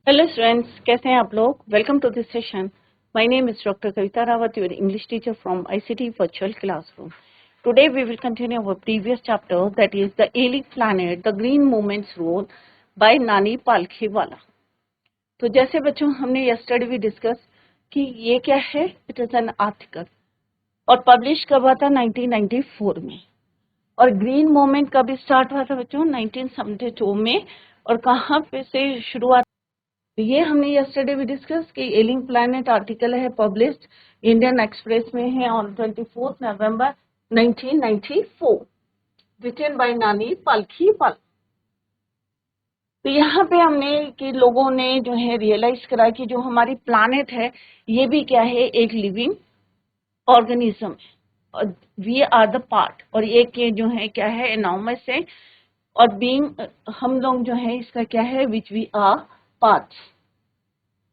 Hello students, कैसे हैं आप लोग। Welcome to this session. My name is doctor Kavita Rawat, your English teacher from ICT virtual classroom. Today we will continue our previous chapter, that is the ailing planet the green movement's role by Nani Palkhivala. तो जैसे बच्चों हमने yesterday भी discuss कि ये क्या है, it is an article और पब्लिश कब हुआ था 1994 में। और ग्रीन मूवमेंट कब स्टार्ट हुआ था बच्चों, 1972 में। और कहाँ पे से शुरुआत, तो ये हमने यस्टरडे भी डिस्कस कि एलिंग प्लैनेट आर्टिकल है, पब्लिश्ड इंडियन एक्सप्रेस में है on 24 November 1994, written by Nani Palkhivala. तो यहाँ पे हमने कि लोगों ने जो है रियलाइज करा कि जो हमारी प्लैनेट है ये भी क्या है, एक लिविंग ऑर्गेनिज्म है और वी आर द पार्ट, और ये के जो है क्या है, एनॉर्मस है। और बीइंग हम लोग जो है इसका क्या है, विच वी आर पार्ट।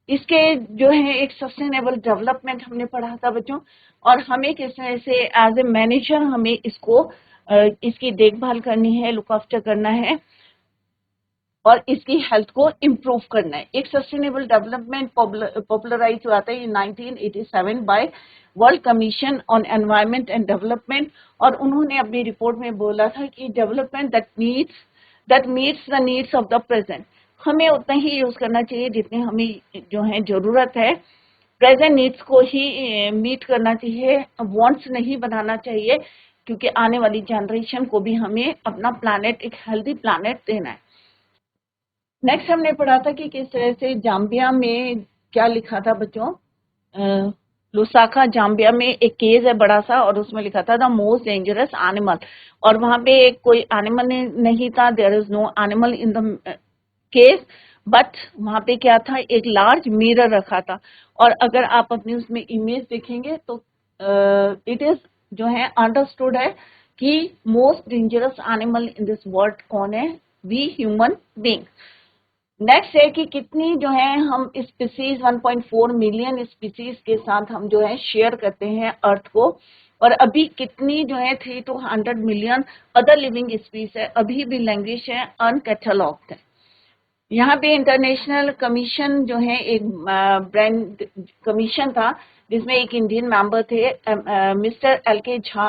इसके जो है एक सस्टेनेबल डेवलपमेंट हमने पढ़ा था बच्चों, और हमें किस तरह से एज ए मैनेजर हमें इसको इसकी देखभाल करनी है, लुक आफ्टर करना है और इसकी हेल्थ को इम्प्रूव करना है। एक सस्टेनेबल डेवलपमेंट पॉपुलराइज हुआ था in 1987 by world commission on environment and development, और उन्होंने अपनी रिपोर्ट में बोला था कि development that meets the needs of the present. हमें उतना ही यूज करना चाहिए जितनी हमें जो है जरूरत है, प्रेजेंट नीड्स को ही मीट करना चाहिए, वांट्स नहीं बनाना चाहिए, क्योंकि आने वाली जनरेशन को भी हमें अपना प्लैनेट, एक हेल्दी प्लैनेट देना है। नेक्स्ट हमने पढ़ा था कि किस तरह से जाम्बिया में क्या लिखा था बच्चों, लुसाका जाम्बिया में एक केस है बड़ा सा, और उसमें लिखा था द मोस्ट डेंजरस एनिमल, और वहां पे कोई एनिमल नहीं था, there is no animal in the case, but वहां पे क्या था, एक लार्ज मिरर रखा था। और अगर आप अपनी उसमें इमेज देखेंगे तो इट इज जो है अंडरस्टूड है कि most dangerous animal in this world कौन है, वी ह्यूमन बींग। नेक्स्ट है कि कितनी जो है हम स्पीसीज, 1.4 मिलियन स्पीसीज के साथ हम जो है शेयर करते हैं अर्थ को, और अभी कितनी जो है 300 मिलियन अदर लिविंग स्पीसीज है, अभी भी लैंग्वेज है अनकैटलॉग्ड है। यहाँ पे इंटरनेशनल कमीशन जो है एक ब्रांड कमीशन था, जिसमें एक इंडियन मेंबर थे, मिस्टर एल के झा,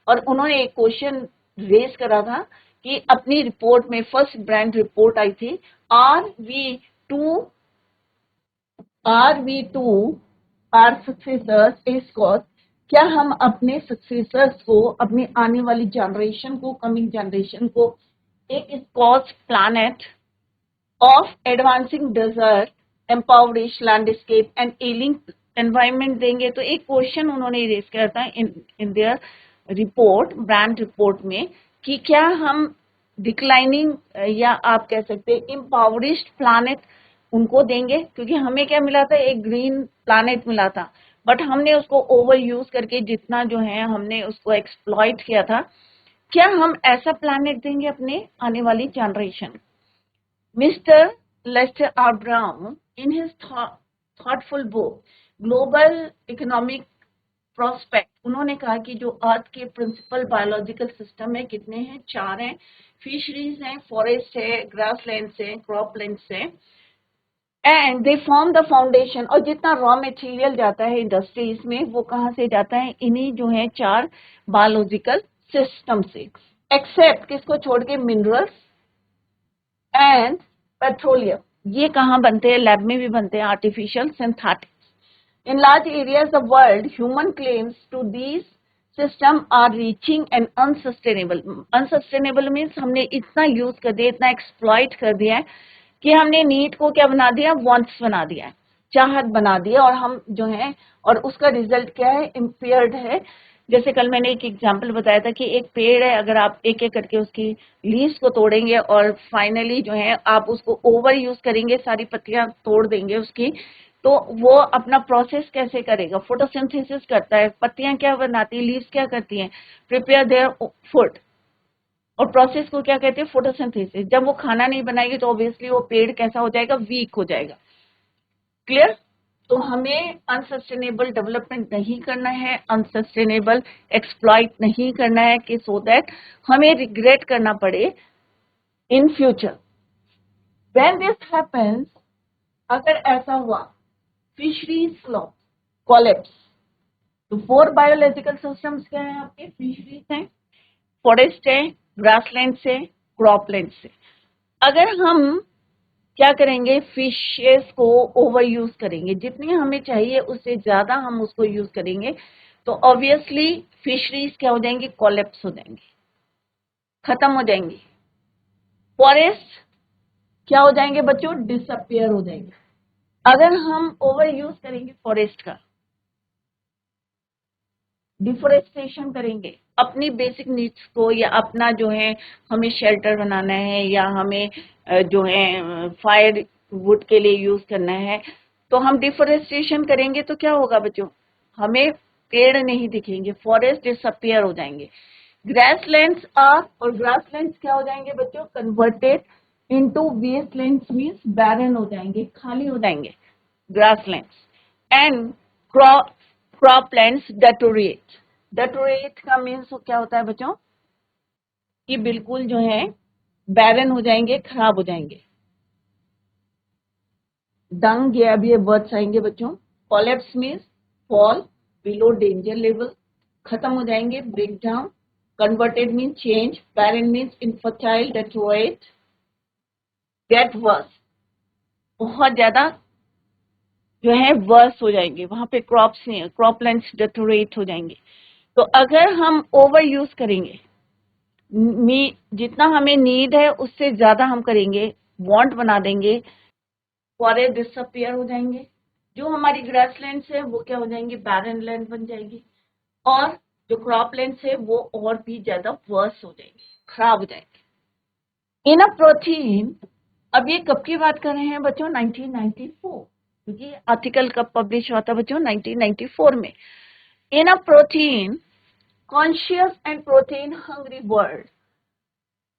और उन्होंने एक क्वेश्चन रेज करा था कि अपनी रिपोर्ट में, फर्स्ट ब्रांड रिपोर्ट आई थी, are we to are we to are successors is cause, क्या हम अपने सक्सेसर्स को, अपनी आने वाली जनरेशन को, कमिंग जनरेशन को एक scorched planet of advancing desert, impoverished landscape and ailing environment देंगे। तो एक क्वेश्चन उन्होंने रेज किया था in their report, brand report में, कि क्या हम डिक्लाइनिंग या आप कह सकते हैं इम्पावरिश्ड प्लानेट उनको देंगे, क्योंकि हमें क्या मिला था, एक ग्रीन प्लानेट मिला था, बट हमने उसको ओवर यूज करके जितना जो है हमने उसको एक्सप्लॉइट किया था, क्या हम ऐसा प्लानेट देंगे अपने आने वाली generation. Mr. Lester R. Brown, in his thoughtful book Global Economic Prospect, उन्होंने कहा कि जो अर्थ के प्रिंसिपल बायोलॉजिकल सिस्टम है कितने हैं, 4 हैं। फिशरीज हैं, फॉरेस्ट है, ग्रासलैंड्स है, क्रॉपलैंड्स है, and they form the foundation. और जितना रॉ मटेरियल जाता है इंडस्ट्रीज में, वो कहाँ से जाता है, इन्हीं जो है 4 बायोलॉजिकल सिस्टम से, एक्सेप्ट किसको छोड़ के, मिनरल्स एंड पेट्रोलियम। ये कहाँ बनते हैं, लैब में भी बनते हैं, artificial synthetics. In large areas of world human claims to these system are reaching and unsustainable. Unsustainable means हमने इतना यूज कर दिया, इतना एक्सप्लॉइट कर दिया है कि हमने नीड को क्या बना दिया, वांट्स बना दिया है, चाहत बना दिया, और हम जो है, और उसका रिजल्ट क्या है, इम्पेयर्ड है। जैसे कल मैंने एक एग्जांपल बताया था कि एक पेड़ है, अगर आप एक एक करके उसकी लीव्स को तोड़ेंगे और फाइनली जो है आप उसको ओवर यूज करेंगे, सारी पत्तियां तोड़ देंगे उसकी, तो वो अपना प्रोसेस कैसे करेगा, फोटोसिंथेसिस करता है, पत्तियां क्या बनाती है, लीव्स क्या करती हैं, प्रिपेयर देयर फूड, और प्रोसेस को क्या कहते हैं, फोटोसिंथेसिस। जब वो खाना नहीं बनाएगी तो ऑब्वियसली वो पेड़ कैसा हो जाएगा, वीक हो जाएगा। क्लियर। तो हमें अनसस्टेनेबल डेवलपमेंट नहीं करना है, अनसस्टेनेबल एक्सप्लॉइट नहीं करना है, कि सो दैट हमें रिग्रेट करना पड़े in future. When this happens, अगर ऐसा हुआ, फिशरीज कोलैप्स, तो 4 बायोलॉजिकल सिस्टम्स क्या है आपके? फिशरीज है, फॉरेस्ट है, ग्रासलैंड से, क्रॉपलैंड से। अगर हम क्या करेंगे, फिशेस को ओवर यूज करेंगे, जितनी हमें चाहिए उससे ज्यादा हम उसको यूज करेंगे, तो ऑब्वियसली फिशरीज क्या हो जाएंगी? कोलैप्स हो जाएंगी, खत्म हो जाएंगी। फॉरेस्ट क्या हो जाएंगे बच्चों? डिसअपियर हो जाएंगे। अगर हम ओवर यूज करेंगे फॉरेस्ट का, डिफोरेस्टेशन करेंगे अपनी बेसिक नीड्स को, या अपना जो है हमें शेल्टर बनाना है, या हमें जो है फायर वुड के लिए यूज करना है, तो हम डिफोरेस्टेशन करेंगे तो क्या होगा बच्चों? हमें पेड़ नहीं दिखेंगे, फॉरेस्ट डिसअपियर हो जाएंगे। ग्रासलैंड्स आर, और ग्रासलैंड्स क्या हो जाएंगे बच्चों? Converted into wastelands, means barren हो जाएंगे, खाली हो जाएंगे grasslands. And croplands deteriorate. Deteriorate का मीन्स क्या होता है बच्चों? कि बिल्कुल जो है बैरन हो जाएंगे, खराब हो जाएंगे। डंग या भी वर्ड्स आएंगे बच्चों। Collapse means fall below danger level, खत्म हो जाएंगे, break down. Converted mean change, barren means infertile, deteriorate get worse, बहुत ज्यादा जो है वर्स हो जाएंगे, वहां पे क्रॉप्स नहीं, क्रॉपलैंड्स डेटोरेट हो जाएंगे। तो अगर हम ओवर यूज करेंगे, जितना हमें नीड है उससे ज्यादा हम करेंगे, वांट बना देंगे, फॉरेस्ट डिसअपियर हो जाएंगे। जो हमारी ग्रासलैंड्स है वो क्या हो जाएंगी? बैरन लैंड बन जाएगी। और जो क्रॉपलैंड्स है वो और भी ज्यादा वर्स हो जाएंगे, खराब हो जाएंगे। इन अ प्रोटीन, अब ये कब की बात कर रहे हैं बच्चों? 1994, क्योंकि आर्टिकल कब पब्लिश हुआ था बच्चों? 1994 में। In a protein conscious and protein hungry world,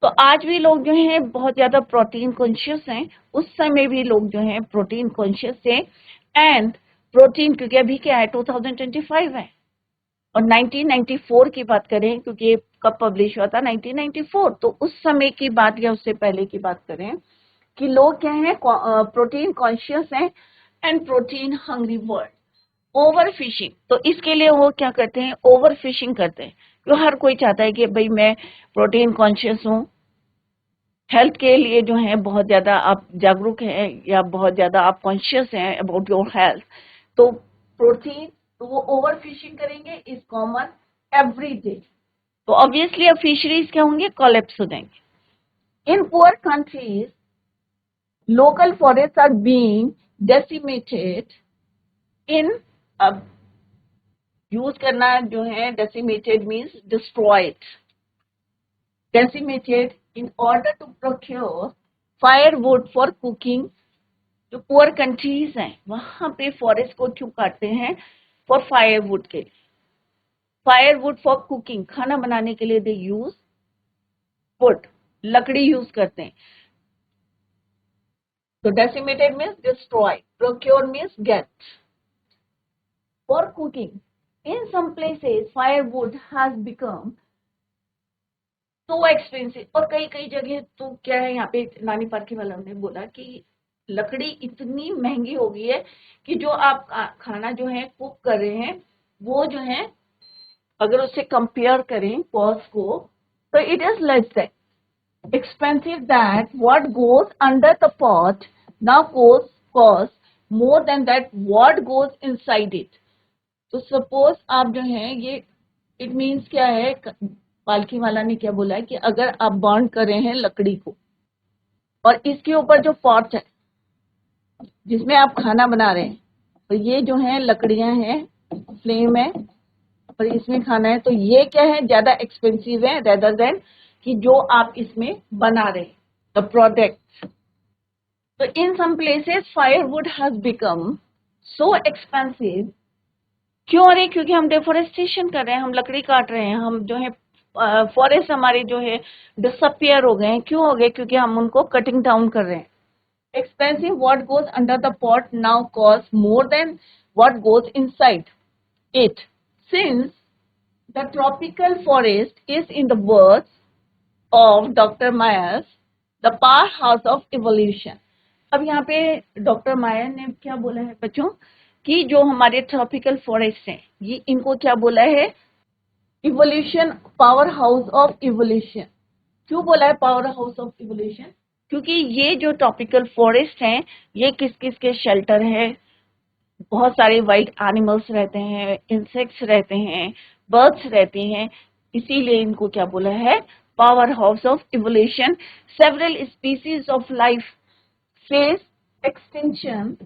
तो आज भी लोग जो हैं बहुत ज्यादा प्रोटीन कॉन्शियस हैं, उस समय भी लोग जो हैं प्रोटीन कॉन्शियस थे। एंड प्रोटीन, क्योंकि अभी क्या है 2025 है, और 1994 की बात करें, क्योंकि ये कब पब्लिश हुआ था? 1994, तो उस समय की बात या उससे पहले की बात करें कि लोग क्या हैं? प्रोटीन कॉन्शियस हैं and protein hungry world. Over fishing, तो इसके लिए वो क्या करते हैं? ओवर फिशिंग करते हैं। तो हर कोई चाहता है कि भाई मैं प्रोटीन कॉन्शियस हूँ, हेल्थ के लिए जो है बहुत ज्यादा आप जागरूक हैं, या बहुत ज्यादा आप कॉन्शियस हैं अबाउट योर हेल्थ, तो प्रोटीन, तो वो ओवर फिशिंग करेंगे, इज कॉमन एवरी डे। तो ऑब्वियसली अब फिशरीज क्या होंगे? कोलैप्स हो जाएंगे। In poor countries local forest are being decimated in, अब यूज करना जो है decimated means destroyed, decimated in order to procure firewood for cooking। जो पुअर कंट्रीज हैं वहां पे फॉरेस्ट को क्यों काटते हैं? फॉर फायरवुड के लिए, फायरवुड फॉर कुकिंग, खाना बनाने के लिए दे यूज वुड, लकड़ी यूज करते हैं। तो decimated means destroy, procure means get, for cooking. In some places firewood has become too expensive, और कई कई जगह तो क्या है, यहाँ पे नानी पार्की वाला ने बोला कि लकड़ी इतनी महंगी हो गई है कि जो आप खाना जो है कुक कर रहे हैं वो जो है, अगर उससे कंपेयर करें कॉस्ट को, तो it is less than expensive that what goes under the pot now cost more than that what goes inside it. तो सपोज आप जो है ये, इट मीन्स क्या है, पालकी वाला ने क्या बोला है कि अगर आप बर्न कर रहे हैं लकड़ी को, और इसके ऊपर जो पॉट है जिसमें आप खाना बना रहे हैं, तो ये जो है लकड़ियां हैं, फ्लेम है, और इसमें खाना है, तो ये क्या है? ज्यादा एक्सपेंसिव है रेदर देन कि जो आप इसमें बना रहे हैं द प्रोडक्ट। तो in some places firewood has become so expensive. क्यों? अरे क्योंकि हम डिफोरेस्टेशन कर रहे हैं, हम लकड़ी काट रहे हैं, हम जो है फॉरेस्ट हमारे जो है डिसअपियर हो गए हैं। क्यों हो गए? क्योंकि हम उनको कटिंग डाउन कर रहे हैं। Expensive what goes under the pot now costs more than what goes inside it. Since the tropical forest is, in the words of Dr. Myers, the powerhouse of evolution. अब यहाँ पे doctor मायर ने क्या बोला है बच्चों कि जो हमारे ट्रॉपिकल फॉरेस्ट हैं ये इनको क्या बोला है, evolution, power house of evolution. क्यों बोला है पावर हाउस ऑफ इवोल्यूशन? क्योंकि ये जो ट्रॉपिकल फॉरेस्ट हैं ये किस किस के शेल्टर है, बहुत सारे वाइल्ड एनिमल्स रहते हैं, इंसेक्ट्स रहते हैं, बर्ड्स रहते हैं, इसीलिए इनको क्या बोला है, power house of evolution. Several species of life face extinction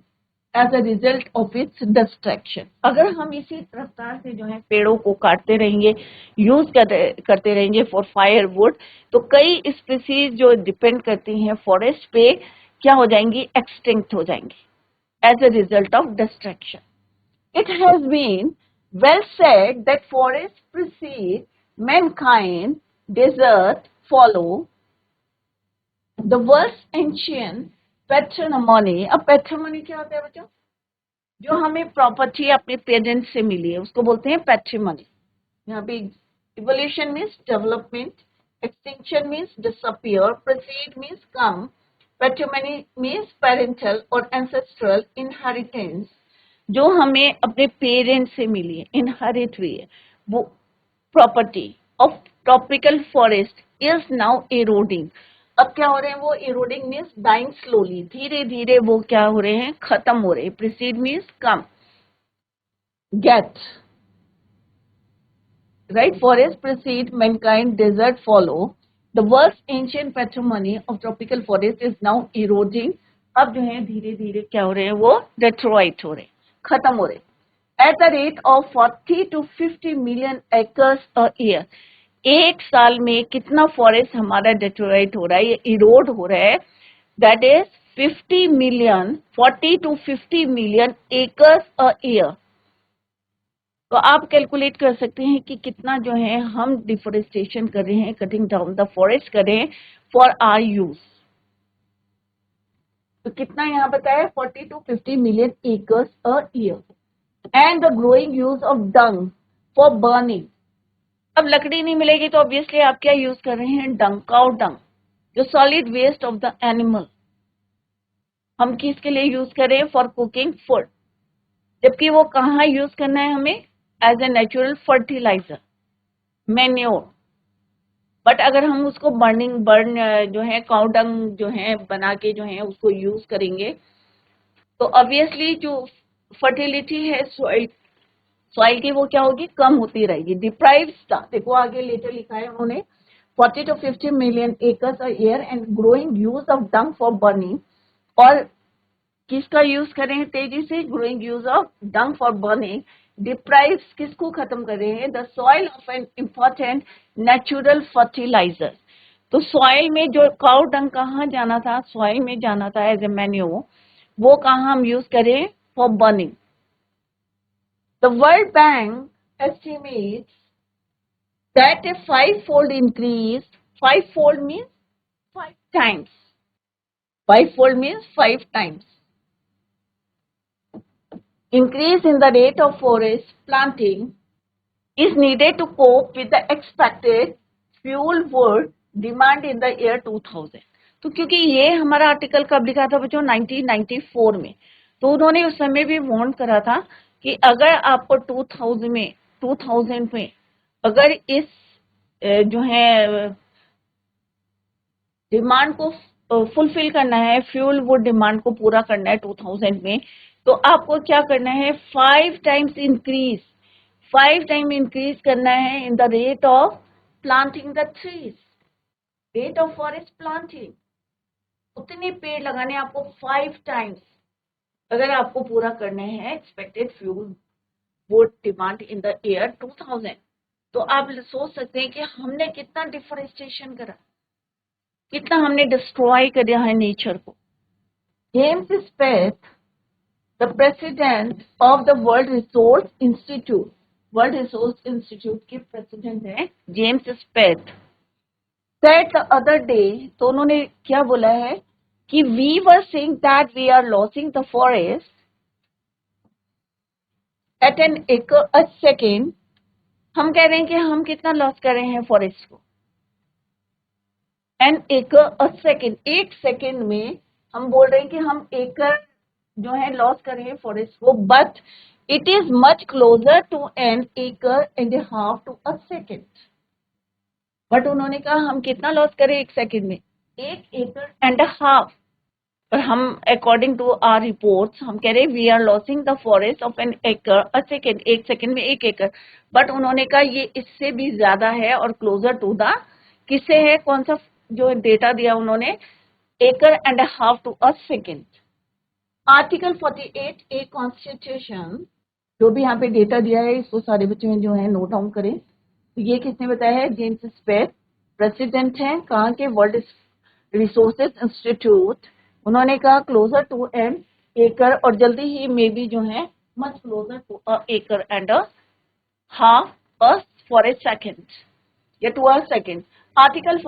as a result of its destruction. अगर हम इसी रफ्तार से जो है पेड़ों को काटते रहेंगे, यूज करते रहेंगे फॉर फायर वुड, तो कई स्पीसीज जो डिपेंड करती हैं फॉरेस्ट पे क्या हो जाएंगी, एक्सटिंक्ट हो जाएंगी as a result of destruction. It has been well said that forests precede mankind, desert follow, the world's ancient patrimony। अब patrimony क्या होता है बच्चों? जो हमें प्रॉपर्टी अपने पेरेंट्स से मिली है उसको बोलते हैं पैट्रिमनी। यहाँ पे evolution means development, extinction means disappear, proceed means come, patrimony means parental और एंसेस्ट्रल इनहेरिटेंस, जो हमें अपने पेरेंट्स से मिली है, इनहेरिट हुई है, वो property of tropical forest is now eroding. अब क्या हो रहे हैं वो, एरोडिंग मीन्स डाइंग स्लोली, धीरे धीरे वो क्या हो रहे हैं, खत्म हो रहे हैं। Precede means come, get, right, forest precede mankind, desert follow, the world's ancient patrimony of tropical forest is now eroding. अब जो है धीरे धीरे क्या हो रहे हैं वो, डेट्रॉइट हो रहे हैं, खत्म हो रहे हैं। At the rate of 40 to 50 million acres a year, एक साल में कितना फॉरेस्ट हमारा डेट्रोइट हो रहा है, ये इरोड हो रहा है, that is 50 million, 40 to 50 million acres a year. तो आप कैलकुलेट कर सकते हैं कि कितना जो है हम डिफोरेस्टेशन कर रहे हैं, कटिंग डाउन द फॉरेस्ट कर रहे हैं फॉर आवर यूज। तो कितना यहाँ बताया, 40 to 50 million acres a year. And the growing use of dung for burning. अब लकड़ी नहीं मिलेगी तो ऑब्वियसली आप क्या यूज कर रहे हैं, डंग, काउ डंग, जो solid waste of the animal, हम किसके लिए यूज कर रहे हैं, फॉर कुकिंग फूड। जबकि वो कहाँ यूज करना है हमें, as a natural fertiliser, manure. But अगर हम उसको बर्न जो है काउ डंग जो है बना के जो है उसको यूज करेंगे तो ऑब्वियसली जो फर्टिलिटी है सॉइल की वो क्या होगी, कम होती रहेगी। डिप्राइव्स था, देखो आगे लेटर लिखा है उन्होंने, 40 to 50 million acres a year and growing use of dung for burning. और किसका यूज कर रहे हैं तेजी से, growing use of dung for burning deprives किसको खत्म कर रहे हैं, the soil of an important natural fertiliser. तो सॉइल में जो काउ डंग कहाँ जाना था, सॉइल में जाना था एज ए मैन्योर, वो कहाँ हम यूज करें, for burning. The World Bank estimates that a five-fold increase, five-fold means 5 times. Five-fold means 5 times. Increase in the rate of forest planting is needed to cope with the expected fuel wood demand in the year 2000। तो क्योंकि ये हमारा article कब लिखा था बच्चों, 1994 में, तो उन्होंने उस समय भी वार्न करा था कि अगर आपको 2000 में अगर इस जो है डिमांड को फुलफिल करना है, फ्यूल वुड डिमांड को पूरा करना है 2000 में, तो आपको क्या करना है, 5 टाइम्स इंक्रीज, 5 टाइम इंक्रीज करना है in the rate of planting the trees, rate of forest planting, उतने पेड़ लगाने आपको 5 टाइम्स, अगर आपको पूरा करना है expected fuel wood demand in the year 2000। तो आप सोच सकते हैं कि हमने कितना डिफोरेस्टेशन करा, कितना हमने डिस्ट्रॉय कर दिया है नेचर को। James Speth, the president of the World Resource Institute, World Resource Institute के प्रेसिडेंट हैं James Speth, said the other day, तो उन्होंने क्या बोला है कि we were saying that we are losing the forest at an acre a second. हम कह रहे हैं कि हम कितना लॉस कर रहे हैं फॉरेस्ट को, an acre a second, 1 second में हम बोल रहे हैं कि हम एकड़ जो है लॉस कर रहे हैं फॉरेस्ट को, but it is much closer to an acre and half to a second. But उन्होंने कहा हम कितना लॉस करें एक सेकेंड में, 1.5 एकड़। और हम अकॉर्डिंग टू आर रिपोर्ट्स हम कह रहे हैं we are losing the forest of an acre a second, एक सेकेंड में 1 एकड़। बट उन्होंने कहा ये इससे भी ज्यादा है और क्लोजर टू द, किससे है, कौन सा जो डेटा दिया उन्होंने, 1.5 acre to a second. Article 48 A constitution, जो भी यहाँ पे डेटा दिया है इसको सारे बच्चे जो है नोट डाउन करें। तो ये किसने बताया है, जेम्स स्पेट, प्रेसिडेंट हैं कहाँ के, वर्ल्ड रिसोर्सेज इंस्टीट्यूट। उन्होंने कहा क्लोजर टू एन एकड़, और जल्दी ही मे बी जो है much closer to a acre and a half a for a second या to a second. Article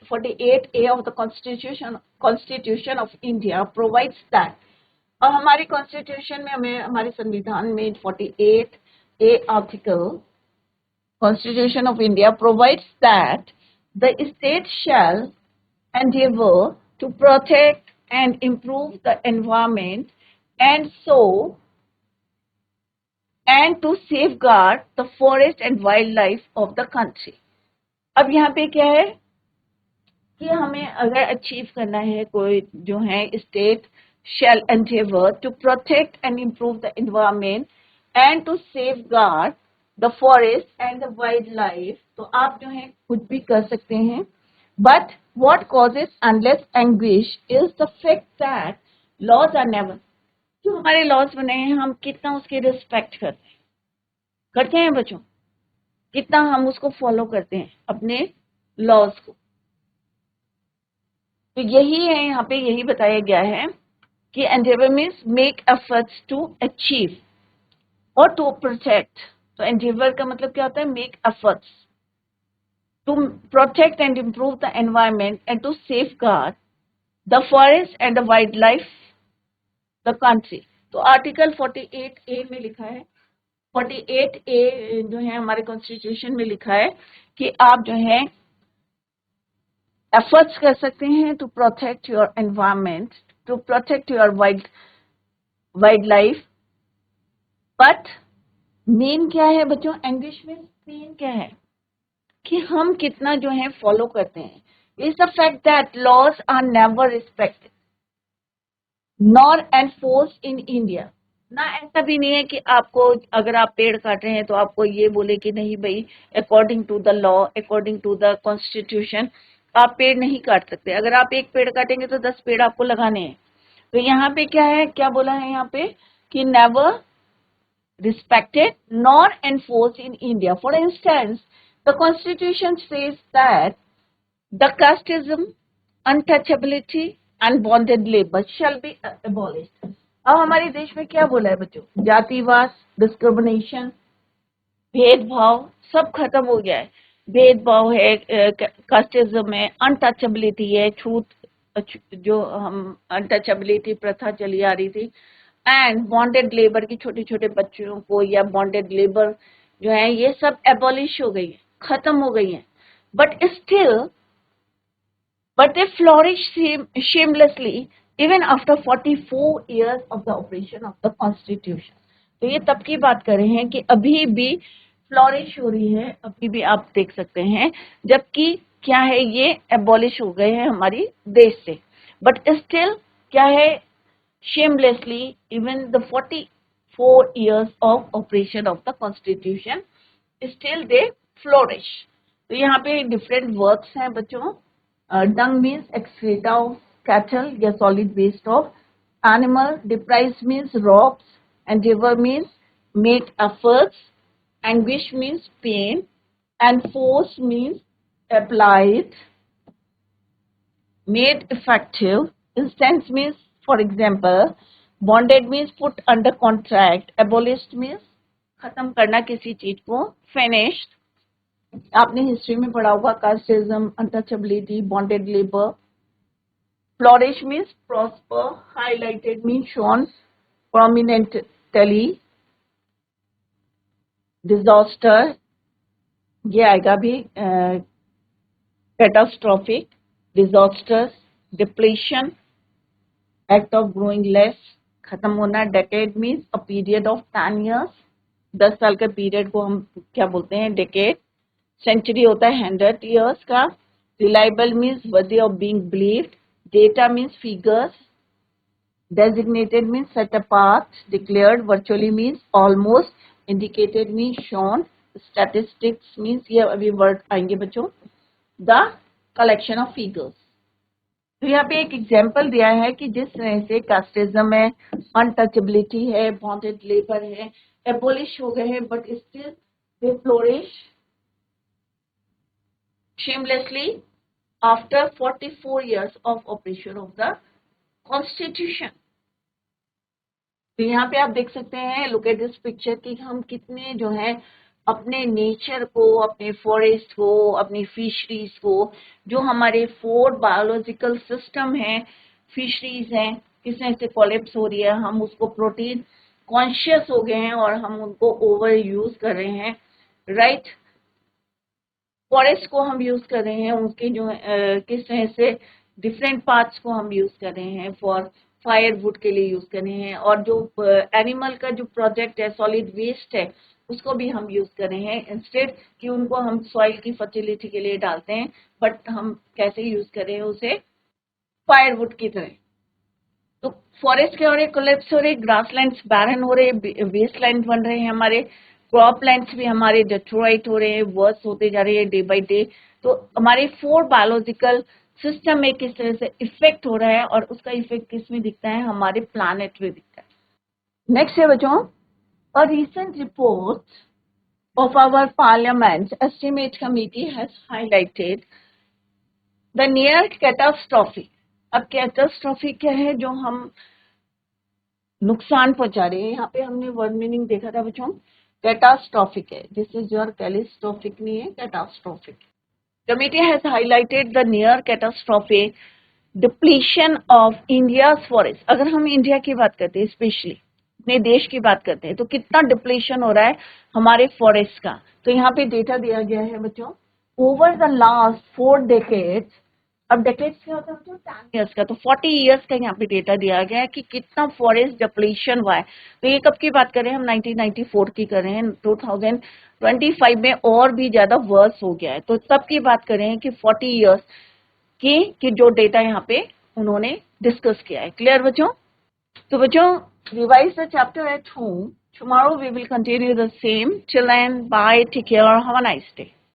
48A of the Constitution of India provides that, और हमारी कॉन्स्टिट्यूशन में हमें, हमारे संविधान में 48A article Constitution of India provides that the state shall endeavor to protect and improve the environment and to safeguard the forest and wildlife of the country. अब यहाँ पे क्या है कि हमें अगर अचीव करना है, कोई जो है state shall endeavor to protect and improve the environment and to safeguard the forest and the wildlife, तो आप जो है कुछ भी कर सकते हैं। But what causes endless anguish is the fact that laws are never, जो हमारे लॉज बने हैं हम कितना उसकी रिस्पेक्ट करते हैं बच्चों, कितना हम उसको फॉलो करते हैं अपने लॉज को। तो यही है यहाँ पे, यही बताया गया है कि endeavour means make efforts to achieve और टू प्रोटेक्ट। तो एंडेवर का मतलब क्या होता है, make efforts to protect and improve the environment and to safeguard the forest and the wild life the country. तो आर्टिकल 48A में लिखा है, 48A जो है हमारे कॉन्स्टिट्यूशन में लिखा है कि आप जो है एफर्ट्स कर सकते हैं to protect your environment, to protect your wild life. But main क्या है बच्चों, इंग्लिश में मेन क्या है कि हम कितना जो है फॉलो करते हैं। Is the fact that laws are never respected nor enforced in India. ना ऐसा भी नहीं है कि आपको अगर आप पेड़ काट रहे हैं तो आपको ये बोले कि नहीं भाई according to the law, according to the constitution आप पेड़ नहीं काट सकते। अगर आप एक पेड़ काटेंगे तो 10 पेड़ आपको लगाने हैं। तो यहाँ पे क्या है, क्या बोला है यहाँ पे कि never respected nor enforced in India. For instance, the Constitution says that the casteism, untouchability and bonded labor shall be abolished. अब हमारे देश में क्या बोला है बच्चों, जातिवाद, डिस्क्रिमिनेशन, भेदभाव सब खत्म हो गया है। भेदभाव है, कास्टिज्म है, अनटचेबिलिटी है, छूत जो हम अनटचेबिलिटी प्रथा चली आ रही थी, एंड बॉन्डेड लेबर की छोटे छोटे बच्चों को या बॉन्डेड लेबर जो है ये सब एबॉलिश हो गई है, खत्म हो गई है। But still but they flourish shamelessly even after 44 years of the operation of the constitution. तो ये तब की बात कर रहे हैं कि अभी भी फ्लोरिश हो रही है, अभी भी आप देख सकते हैं, जबकि क्या है ये एबॉलिश हो गए हैं हमारी देश से। बट स्टिल क्या है, shamelessly even the 44 years of operation of the constitution still they flourish. तो यहाँ पे डिफरेंट वर्ड्स हैं बच्चों। Dung means excreta of cattle या solid waste of animal. Deprive means robs. Endeavor means make efforts. Anguish means pain. Enforce means applied. Made effective. Instance means for example. Bonded means put under contract. Abolished means खत्म करना किसी चीज को। Finished आपने history में पढ़ा होगा, casteism, untouchability, bonded labour. Flourish means prosper, highlighted means shown prominently. Disaster ये आएगा भी, catastrophic, disaster, depletion, act of growing less, खत्म होना. Decade means a period of 10 years, 10 साल का पीरियड को हम क्या बोलते हैं, डेकेड. सेंचुरी होता है 100 years का. Reliable means worthy of being believed. Data means figures. Designated means set apart. Declared virtually means almost. Indicated means shown. Statistics means, ये अभी वर्ड आएंगे बच्चों, द कलेक्शन ऑफ फिगर्स. तो यहाँ पे एक एग्जाम्पल दिया है कि जिस तरह से कास्टिज्म है, अनटचेबिलिटी है, बॉन्डेड लेबर है, एबोलिश हो गए हैं, but still they flourish shamelessly after 44 years of operation of the constitution. तो यहाँ पे आप देख सकते हैं, लुक एट दिस पिक्चर, कि हम कितने जो है अपने नेचर को, अपने फॉरेस्ट को, अपनी फिशरीज को, जो हमारे 4 बायोलॉजिकल सिस्टम है, फिशरीज हैं, किस तरह से कोलैप्स हो रही है. हम उसको प्रोटीन कॉन्शियस हो गए हैं और हम उनको ओवर यूज कर रहे हैं, राइट. फॉरेस्ट को हम यूज कर रहे हैं, उनके जो किस तरह से डिफरेंट पार्ट्स को हम यूज कर रहे हैं, फॉर फायरवुड के लिए यूज कर रहे हैं. और जो एनिमल का जो प्रोजेक्ट है, सॉलिड वेस्ट है, उसको भी हम यूज कर रहे हैं. इंस्टेड कि उनको हम सॉइल की फर्टिलिटी के लिए डालते हैं, बट हम कैसे यूज कर रहे हैं उसे, फायरवुड की तरह. तो फॉरेस्ट के हो रहे, कोलैप्स हो रहे, ग्रासलैंड्स बैरन हो रहे, वेस्टलैंड बन रहे हैं हमारे, क्रॉप लैंड्स भी हमारे डिस्ट्रॉइट हो रहे हैं, वर्स होते जा रहे हैं डे बाय डे. तो हमारे 4 बायोलॉजिकल सिस्टम में किस तरह से इफेक्ट हो रहा है, और उसका इफेक्ट किस में दिखता है, हमारे प्लैनेट में दिखता है. नेक्स्ट है बच्चों, a recent report of our parliament estimate committee has highlighted the near catastrophe. अब कैटास्ट्रॉफी क्या है, जो हम नुकसान पहुंचा रहे हैं. यहाँ पे हमने वर्ड मीनिंग देखा था बच्चों, कैटास्ट्रॉफिक है. दिस इज योर कैलिस्ट्रॉफिक नहीं है, catastrophic. Committee has highlighted the near catastrophic depletion of India's forest. अगर हम इंडिया की बात करते हैं, स्पेशली अपने देश की बात करते हैं, तो कितना डिप्लीशन हो रहा है हमारे फॉरेस्ट का. तो यहाँ पे डेटा दिया गया है बच्चों, ओवर द लास्ट 4 decades. अब डेकेड्स क्या होता है बच्चों, 10 years का. तो 40 years का यहाँ पे डेटा दिया गया है कि कितना फॉरेस्ट डिप्लीशन हुआ है. तो ये कब की बात कर रहे हैं हम, 1994 की कर रहे हैं. 2025 में और भी ज्यादा वर्स हो गया है. तो तब की बात कर रहे हैं कि 40 years कि जो डेटा यहाँ पे उन्होंने डिस्कस किया है. क्लियर बच्चों? तो बच्चों, revise the chapter at home. Tomorrow we will continue the same. Till then, bye, take care, have a nice day.